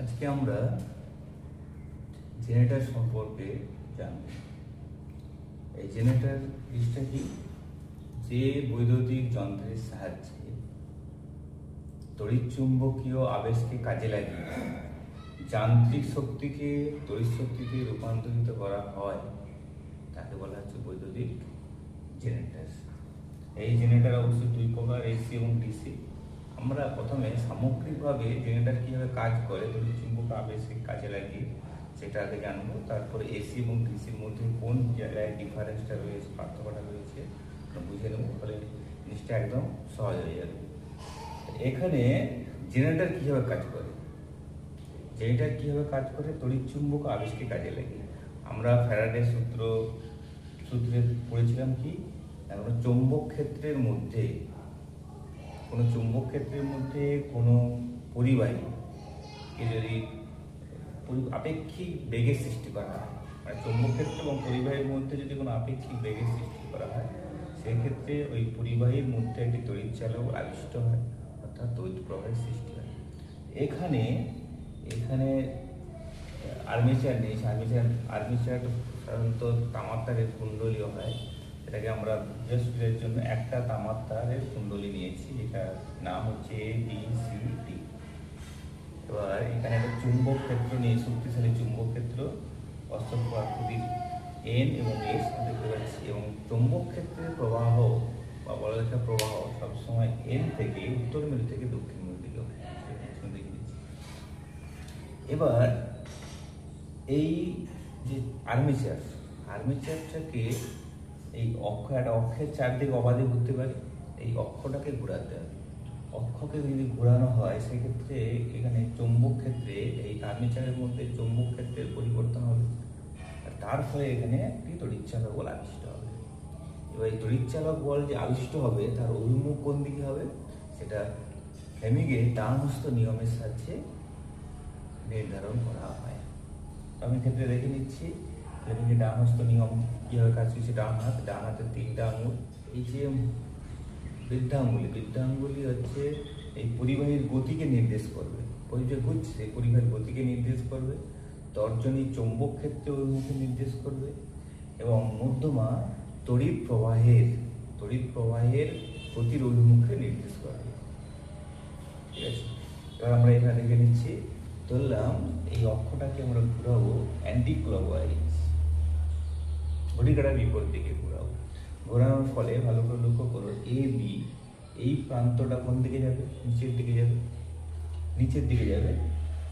আজকে আমরা জেনারেটর সম্পর্কে জানব। এই জেনারেটর জিনিসটা কি? যে বৈদ্যুতিক যন্ত্রের সাহায্যে তড়িৎচুম্বকীয় আবেশকে কাজে লাগিয়ে যান্ত্রিক শক্তিকে তড়িৎ শক্তিতে রূপান্তরিত করা হয় তাকে বলা হচ্ছে বৈদ্যুতিক জেনারেটর। এই জেনারেটর অবশ্যই দুই প্রকার, এসি এবং ডিসি। আমরা প্রথমে সামগ্রিকভাবে জেনারেটর কীভাবে কাজ করে তড়িৎচুম্বক আবেশকে কাজে লাগিয়ে সেটা আগে জানবো। তারপরে এসি এবং ডিসির মধ্যে কোন জায়গায় ডিফারেন্সটা রয়েছে, পার্থক্যটা রয়েছে বুঝে নেব, ফলে জিনিসটা একদম সহজ হয়ে যাবে। এখানে জেনারেটর কীভাবে কাজ করে, জেনারেটর কীভাবে কাজ করে তড়িৎচুম্বক আবেশকে কাজে লাগিয়ে। আমরা ফ্যারাডের সূত্রে পড়েছিলাম কি, কোনো চৌম্বক ক্ষেত্রের মধ্যে কোনো পরিবাহীকে যদি আপেক্ষিক বেগের সৃষ্টি করা হয়, মানে চৌম্বক ক্ষেত্র এবং পরিবাহীর মধ্যে যদি কোনো আপেক্ষিক বেগের সৃষ্টি করা হয়, সেক্ষেত্রে ওই পরিবাহীর মধ্যে একটি তড়িৎচালক আবিষ্ট হয়, অর্থাৎ তড়িৎ প্রবাহের সৃষ্টি হয়। এখানে আর্মেচার নেই। আর্মেচার সাধারণত তামার তারের কুণ্ডলীয় হয়। এটাকে আমরা জাস্টের জন্য একটা তামার তারের কুণ্ডলী নিয়েছি, যেটা নাম হচ্ছে ABCD। এবার এখানে একটা চুম্বক ক্ষেত্র নিয়ে, শক্তিশালী চুম্বক ক্ষেত্র অসংখ্য আকৃতির N এবং S দেখতে পাচ্ছি, এবং চুম্বক ক্ষেত্রের প্রবাহ বা বলরেখা প্রবাহ সবসময় N থেকে উত্তর মেরু থেকে দক্ষিণ মেরু দিকে হয়। এবার এই যে আর্মেচারটাকে এই একটা অক্ষের চারদিকে অবাধে ঘুরতে পারে, এই অক্ষটাকে ঘোরাতে হবে। অক্ষকে যদি ঘোরানো হয় সেক্ষেত্রে এখানে চৌম্বক ক্ষেত্রে এই আর্মেচারের মধ্যে চৌম্বক ক্ষেত্রের পরিবর্তন হবে, আর তার ফলে এখানে একটি তড়িৎচালক বল আবিষ্ট হবে। এবার এই তড়িৎচালক বল যে আবিষ্ট হবে তার অভিমুখ কোন দিকে হবে সেটা ফ্লেমিংয়ের ডান হস্ত নিয়মের সাহায্যে নির্ধারণ করা হয়। আমি ক্ষেত্রে দেখে নিচ্ছি ফ্লেমিংয়ের ডান হস্ত নিয়ম কীভাবে কাজ করছে। ডান হাতের তিনটা আঙুল, এই যে বৃদ্ধাঙ্গুলি হচ্ছে এই পরিবাহীর গতিকে নির্দেশ করবে, পরিবাহী ঘুরছে পরিবাহীর গতিকে নির্দেশ করবে, তর্জনী চৌম্বক ক্ষেত্রে অভিমুখে নির্দেশ করবে, এবং মধ্যমা তড়িৎ প্রবাহের গতির অভিমুখে নির্দেশ করবে। ঠিক আছে, এবার আমরা এখানে দেখে নিচ্ছি। ধরলাম এই অক্ষটাকে আমরা ঘুরাবো অ্যান্টি ক্লকওয়াইজ, ঘড়িকাটার বিপরীত দিকে ঘোরাবো। ঘোরানোর ফলে ভালো করে লক্ষ্য করো, AB এই প্রান্তটা কোন দিকে যাবে? নিচের দিকে যাবে।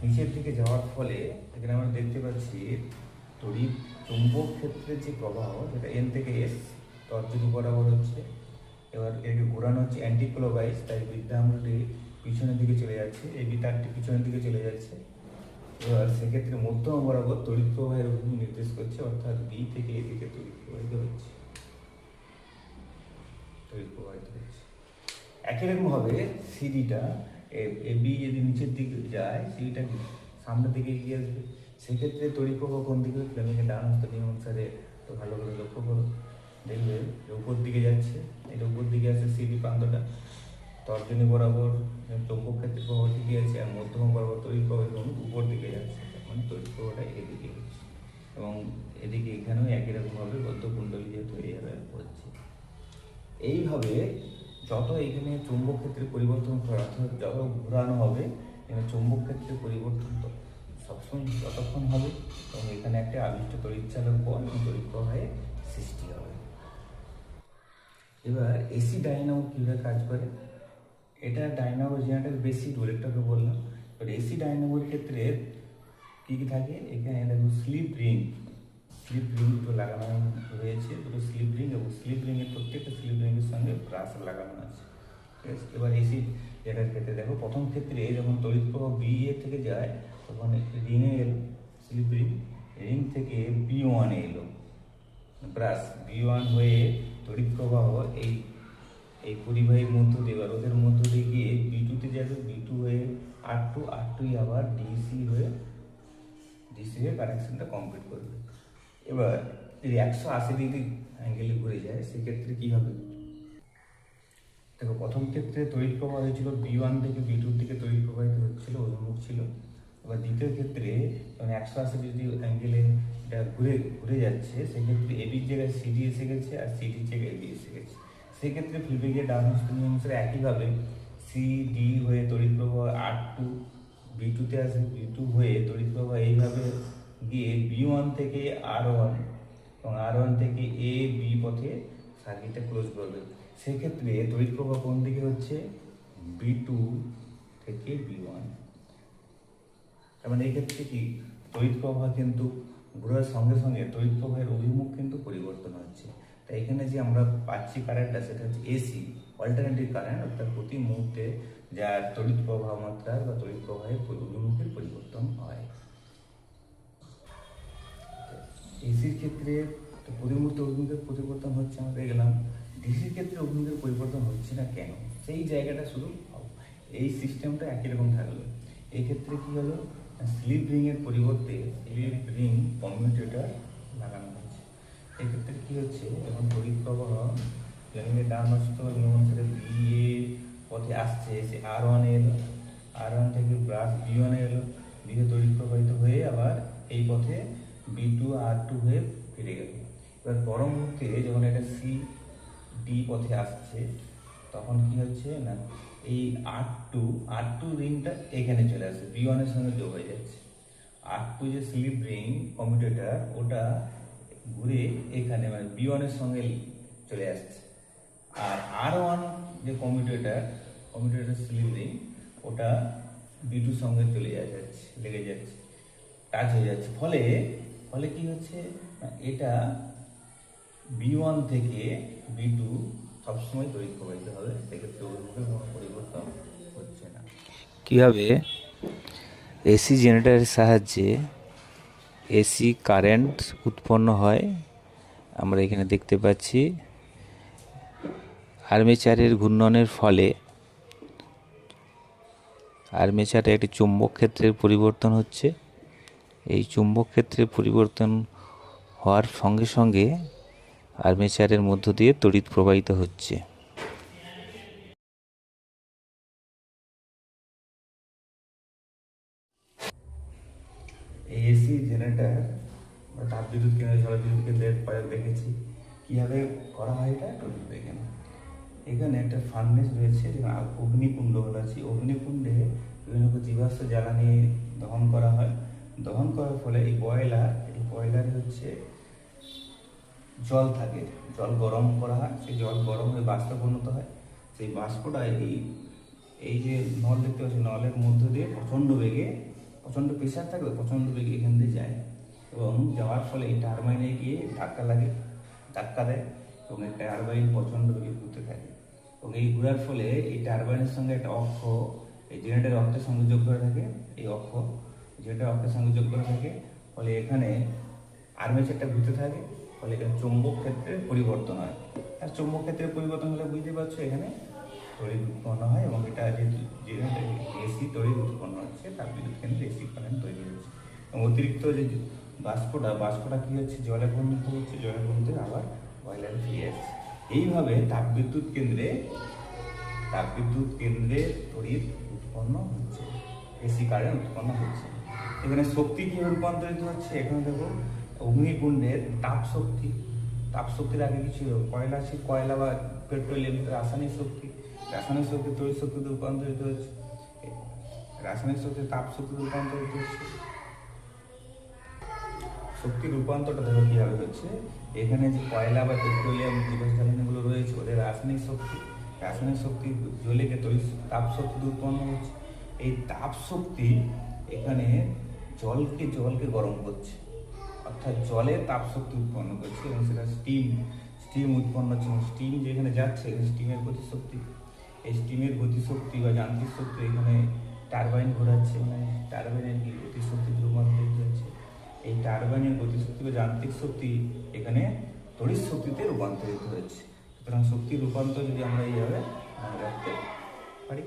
নিচের দিকে যাওয়ার ফলে এখানে আমরা দেখতে পাচ্ছি তড়িৎ চৌম্বক ক্ষেত্রের যে প্রবাহ সেটা N থেকে S তর্জনী বরাবর হচ্ছে। এবার একে ঘোরানো হচ্ছে অ্যান্টি ক্লকওয়াইজ, তাই বৃদ্ধাঙ্গুলটি পিছনের দিকে চলে যাচ্ছে, AB তারটি পিছনের দিকে চলে যাচ্ছে। এবার সেক্ষেত্রে মধ্যমা বরাবর তড়িৎ প্রবাহের অভিমুখ নির্দেশ করছে, অর্থাৎ B থেকে A দিকে তড়িৎ প্রবাহিত হচ্ছে। একই রকম ভাবে সিডিটা AB যদি নিচের দিকে যায়, সিডিটা সামনের দিকে এগিয়ে আসবে, সেক্ষেত্রে তড়িৎ প্রবাহ কোন দিকে? ফ্লেমিংয়ের ডান হস্ত নিয়ম অনুসারে তো ভালো করে লক্ষ্য করো, দেখবে উপর দিকে যাচ্ছে। এটা উপর দিকে আসছে সিডি প্রান্তটা, তর্জনী বরাবর চৌম্বক ক্ষেত্রের প্রবাহ ঠিকই আছে, আর মধ্যমা বরাবর তড়িৎ প্রবাহ উপর দিকে যাচ্ছে, মানে তড়িৎ প্রবাহটা এদিকে হচ্ছে। এবং এদিকে এখানেও একই রকমভাবে বদ্ধকুণ্ডলী যেহেতু এইভাবে হচ্ছে। এইভাবে যত এখানে চৌম্বক ক্ষেত্রের পরিবর্তন করা, অর্থাৎ যত ঘোরানো হবে এখানে চৌম্বক ক্ষেত্রের পরিবর্তন সবসময় যতক্ষণ হবে, এবং এখানে একটা আবিষ্ট তড়িৎচালক বল এবং তড়িৎ প্রবাহের সৃষ্টি হবে। এবার এসি ডাইনামো কীভাবে কাজ করে? এটা ডাইনামো জেনারেটর বেসিক রুল, একটাকে বললাম। এবার এসি ডাইনামোর ক্ষেত্রে কী কী থাকে? এখানে দেখো স্লিপ রিং দুটো লাগানো রয়েছে, দুটো স্লিপ রিং, এবং স্লিপ রিংয়ের প্রত্যেকটা স্লিপ রিংয়ের সঙ্গে ব্রাশ লাগানো আছে। ঠিক আছে, এবার এসি জেনারেটর ক্ষেত্রে দেখো, প্রথম ক্ষেত্রে যখন তড়িৎ প্রবাহ BA থেকে যায় তখন স্লিপ রিং থেকে B1 এলো, ব্রাশ B1 হয়ে তড়িৎ প্রবাহ এই পরিবাহীর মধ্য দিয়ে বা রোধের মধ্য দিয়ে গিয়ে B2-তে যাবে, B2 হয়ে R2 আবার DC হয়ে কানেকশনটা কমপ্লিট করবে। এবার যদি 180 ডিগ্রি অ্যাঙ্গেলে ঘুরে যায় সেক্ষেত্রে কী হবে? দেখো, প্রথম ক্ষেত্রে তড়িৎ প্রবাহ হয়েছিল B1 থেকে B2 দিকে তড়িৎ প্রবাহিত হচ্ছিল, অভিমুখ ছিল। এবার দ্বিতীয় বিদ্যুতের ক্ষেত্রে মানে 180 যদি অ্যাঙ্গেলে এটা ঘুরে ঘুরে যাচ্ছে, সেক্ষেত্রে এবির জায়গায় সিডি এসে গেছে আর সিডির জায়গায় এবি এসে গেছে। সেক্ষেত্রে ফিল্ডব্রেকের ডানহস্ত নিয়ম অনুসারে একইভাবে সিডি হয়ে তড়িৎ প্রবাহ R2 B2তে আসবে, B2 হয়ে তড়িৎ প্রবাহ এইভাবে গিয়ে B1 থেকে R1 এবং R1 থেকে এ বি পথে সার্কিটটা ক্লোজ করবে। সেক্ষেত্রে তড়িৎ প্রবাহ কোন দিকে হচ্ছে? B2 থেকে B1। তার মানে এই ক্ষেত্রে কি তড়িৎ প্রবাহ কিন্তু ঘোরার সঙ্গে সঙ্গে তড়িৎ প্রবাহের অভিমুখ কিন্তু পরিবর্তন হচ্ছে। তাই এখানে যে আমরা পাচ্ছি কারেন্টটা, সেটা হচ্ছে এসি অল্টারনেটিভ কারেন্ট, অর্থাৎ প্রতি মুহূর্তে যার তড়িৎ প্রবাহ মাত্রার বা তড়িৎ প্রবাহের অভিমুখের পরিবর্তন হয়। এসির ক্ষেত্রে প্রতি মুহূর্তে অভিমুখের পরিবর্তন হচ্ছে, আমরা দেখলাম। ডিসির ক্ষেত্রে অভিমুখের পরিবর্তন হচ্ছে না কেন? সেই জায়গাটা শুধু এই সিস্টেমটা একই রকম থাকলো। এই ক্ষেত্রে কি হলো, স্লিপ রিং এর পরিবর্তে স্লিপ রিং কমিউটেটর লাগানো হয়েছে। এক্ষেত্রে কি হচ্ছে, যখন তড়িৎ প্রবাহ ডানহস্ত নিয়ম অনুসারে বিএ পথে আসছে, সে আর ওয়ান থেকে ব্রাশ B1 এলো, বিয়ে তড়িৎ প্রবাহিত হয়ে আবার এই পথে B2 R2 হয়ে ফিরে গেল। এবার পরম মুহূর্তে যখন এটা ডি পথে আসছে, তখন কি হচ্ছে না, এই R2 রিংটা এখানে চলে আসছে, B1 এর সঙ্গে যোগ হয়ে যাচ্ছে। R2 যে স্লিপ রিং কমিউটেটর, ওটা ঘুরে এখানে মানে B1 এর সঙ্গে চলে আসছে। আর R1 যে কমিউটেটর স্লিপ রিং, ওটা B2 সঙ্গে চলে যাচ্ছে, লেগে যাচ্ছে, টাচ হয়ে যাচ্ছে। ফলে কি হচ্ছে, এটা B1 থেকে B2 সবসময় তড়িৎ প্রবাহিত হবে, সেক্ষেত্রে অভিমুখের কোনো পরিবর্তন হচ্ছে না। কীভাবে এসি জেনারেটরের সাহায্যে এসি কারেন্ট উৎপন্ন হয় আমরা এখানে দেখতে পাচ্ছি। আর্মেচারের ঘূর্ণনের ফলে আর্মেচারে একটি চুম্বক ক্ষেত্রের পরিবর্তন হচ্ছে। এই চুম্বক ক্ষেত্রের পরিবর্তন হওয়ার সঙ্গে সঙ্গে আর্মেচারের মধ্য দিয়ে তড়িৎ প্রবাহিত হচ্ছে। এই এসি জেনারেটর বা তাপবিদ্যুৎ কেন্দ্র, জলবিদ্যুৎ কেন্দ্রের প্রয়োগ দেখেছি। কীভাবে করা হয় এটা একটু দেখে না। এখানে একটা ফার্নেস রয়েছে, অগ্নিকুণ্ড বলা আছে। অগ্নিকুণ্ডে বিভিন্ন জীবাশ্ম জ্বালানি দহন করা হয়। দহন করার ফলে এই বয়লারে হচ্ছে জল থাকে, জল গরম করা হয়, সেই জল গরম হয়ে বাষ্পে পরিণত হয়। সেই বাষ্পটা এই যে নল দেখতে পাচ্ছি, নলের মধ্য দিয়ে প্রচণ্ড প্রেশার থাকবে, প্রচণ্ড বেগে এখান দিয়ে যায়, এবং যাওয়ার ফলে এই টারবাইনে গিয়ে ধাক্কা দেয়, এবং এই টারবাইন প্রচণ্ড বেগে ঘুরতে থাকে। এবং এই ঘোরার ফলে এই টারবাইনের সঙ্গে একটা অক্ষ, এই জেনারেটর অক্ষের সঙ্গে যোগ করে থাকে। এই অক্ষ জেনারেটর অক্ষের সঙ্গে যোগ করে থাকে, ফলে এখানে আর্মেচারটা ঘুরতে থাকে, ফলে এখানে চৌম্বক ক্ষেত্রের পরিবর্তন হয়। আর চৌম্বক ক্ষেত্রের পরিবর্তন হলে বুঝতে পারছো এখানে তড়িৎ উৎপন্ন হয়, এবং এটা যে এসি তড়িৎ উৎপন্ন হচ্ছে, তাপবিদ্যুৎ কেন্দ্রে এসি কারেন্ট তৈরি হচ্ছে। এবং অতিরিক্ত যে বাষ্পটা কি হচ্ছে, জলে পরিণত হচ্ছে, জলে পরিণত আবার বয়লারে ফিরে আসছে। এইভাবে তাপবিদ্যুৎ কেন্দ্রে তড়িৎ উৎপন্ন হচ্ছে, এসি কারেন্ট উৎপন্ন হচ্ছে। এখানে শক্তি কিভাবে রূপান্তরিত হচ্ছে, এখানে দেখো অগ্নিকুণ্ডের তাপ শক্তির আগে কিছু কয়লা ছিল, কয়লা বা পেট্রোলিয়াম, রাসায়নিক শক্তি তড়িৎ শক্তিতে রূপান্তরিত হচ্ছে, রাসায়নিক শক্তি তাপ শক্তিতে রূপান্তরিত হচ্ছে। শক্তির রূপান্তরটা দেখো কিভাবে হচ্ছে, এখানে যে কয়লা বা পেট্রোলিয়াম জীবাশ্ম জ্বালানিগুলো রয়েছে, ওদের রাসায়নিক শক্তি জ্বলে গিয়ে তাপ শক্তি উৎপন্ন হচ্ছে। এই তাপ শক্তি এখানে জলকে গরম করছে, অর্থাৎ জলে তাপ শক্তি উৎপন্ন করছে, এবং সেটা স্টিম উৎপন্ন হচ্ছে। স্টিম যেখানে যাচ্ছে, স্টিমের গতিশক্তি, এই স্টিমের গতিশক্তি বা যান্ত্রিক শক্তি এখানে টারবাইন ঘোরাচ্ছে, মানে টারবাইনের কি গতিশক্তিতে রূপান্তরিত হচ্ছে। এই টারবাইনের গতিশক্তি বা যান্ত্রিক শক্তি এখানে তড়িৎ শক্তিতে রূপান্তরিত হচ্ছে। সুতরাং শক্তির রূপান্তর যদি আমরা এইভাবে মনে রাখতে পারি।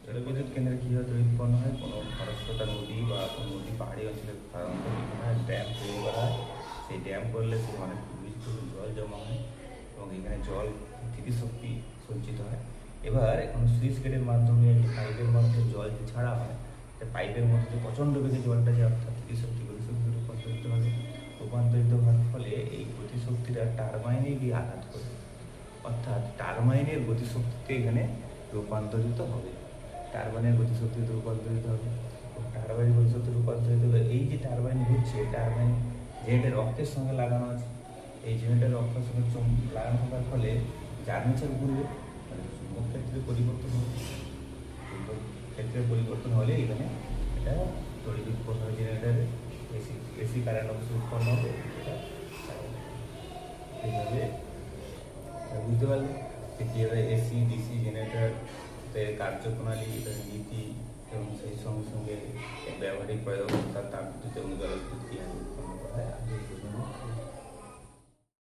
জলবিদ্যুৎ কেন্দ্রে কীভাবে তড়িৎ উৎপন্ন হয়, কোনো খরস্রোতা নদী বা কোনো নদী পাহাড়ি অঞ্চলে সাধারণত ড্যাম তৈরি করা হয়। সেই ড্যাম করলে সে অনেক জল জমা হয়, এবং এখানে জল স্থিতিশক্তি সঞ্চিত হয়। এবার কোনো সুইচ গেটের মাধ্যমে, পাইপের মাধ্যমে জল ছাড়া হয়, পাইপের মধ্যে যে প্রচণ্ড বেগে জলটা যায়, অর্থাৎ স্থিতিশক্তি গতিশক্তিতে রূপান্তরিত হবে। রূপান্তরিত হওয়ার ফলে এই গতিশক্তিটা টারবাইনে গিয়ে আঘাত করবে, অর্থাৎ টারবাইনের গতিশক্তিতে এখানে রূপান্তরিত হবে। টারবাইনের গতিশক্তিতে রূপান্তরিত হবে। টারবাইনের গতিশক্তি রূপান্তরিত হবে। এই যে টারবাইন ঘুরছে, টারবাইন জেনারেটর অক্ষের সঙ্গে লাগানো আছে। এই জেনারেটর অক্ষের সঙ্গে লাগানো থাকার ফলে জার্মিচার ঘুরবে, মানে চুম্বক ক্ষেত্রে পরিবর্তন হবে। চুম্বক ক্ষেত্রে পরিবর্তন হলে এখানে এটা তড়িৎ উৎপন্ন হবে, জেনারেটারে এসি কারেন্ট অংশ উৎপন্ন হবে। এইভাবে বুঝতে পারলে যে কীভাবে এসি ডিসি জেনারেটরের কার্যপ্রণালী, এটার নীতি এবং সেই সঙ্গে সঙ্গে ব্যবহারিক প্রয়োগ, তার তাপবিদ্যুৎ এবং জলবিদ্যুৎ কীভাবে উৎপন্ন করা হয়।